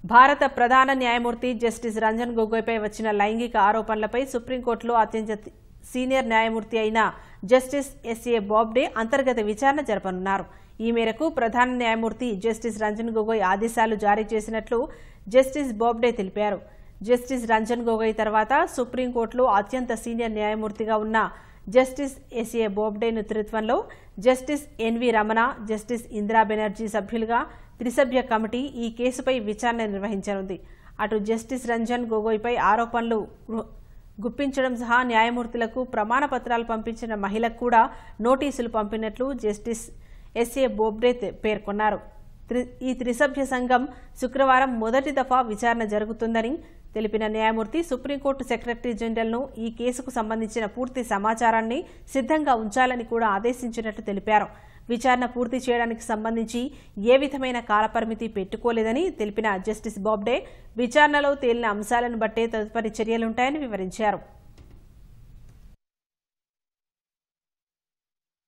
భారత ప్రధాన న్యాయమూర్తి జస్టిస్ రంజన్ గొగోయ్పై వచ్చిన లైంగిక ఆరోపణలపై సుప్రీంకోర్టులో అత్యంత సీనియర్ న్యాయమూర్తి అయిన జస్టిస్ ఎస్ఏ బాబ్డే అంతర్గత విచారణ జరపనున్నారు. ఈ మేరకు ప్రధాన న్యాయమూర్తి జస్టిస్ రంజన్ గొగోయ్ ఆదేశాలు జారీ చేసినట్లు జస్టిస్ బాబ్డే తెలిపారు. జస్టిస్ రంజన్ గొగోయ్ తర్వాత సుప్రీంకోర్టులో అత్యంత సీనియర్ న్యాయమూర్తిగా ఉన్న జస్టిస్ ఎస్ఏ బాబ్డే నేతృత్వంలో justice N V Ramana, justice Indira Banerjee సభ్యులుగా త్రిసభ్య కమిటీ ఈ కేసుపై విచారణ నిర్వహించనుంది. అటు జస్టిస్ రంజన్ గొగోయ్పై ఆరోపణలు గుప్పించడం సహా న్యాయమూర్తులకు ప్రమాణ పత్రాలు పంపించిన మహిళకు కూడా నోటీసులు పంపినట్లు జస్టిస్ ఎస్ఏ బోబ్డే పేర్కొన్నారు. ఈ త్రిసభ్య సంఘం శుక్రవారం మొదటి దఫా విచారణ జరుగుతుందని తెలిపిన న్యాయమూర్తి సుప్రీంకోర్టు సెక్రటరీ జనరల్ను ఈ కేసుకు సంబంధించిన పూర్తి సమాచారాన్ని సిద్ధంగా ఉంచాలని కూడా ఆదేశించినట్లు తెలిపారు. విచారణ పూర్తి చేయడానికి సంబంధించి ఏ విధమైన కాలపరిమితి పెట్టుకోలేదని తెలిపిన జస్టిస్ బాబ్డే విచారణలో తేలిన అంశాలను బట్టే తదుపరి చర్యలుంటాయని వివరించారు.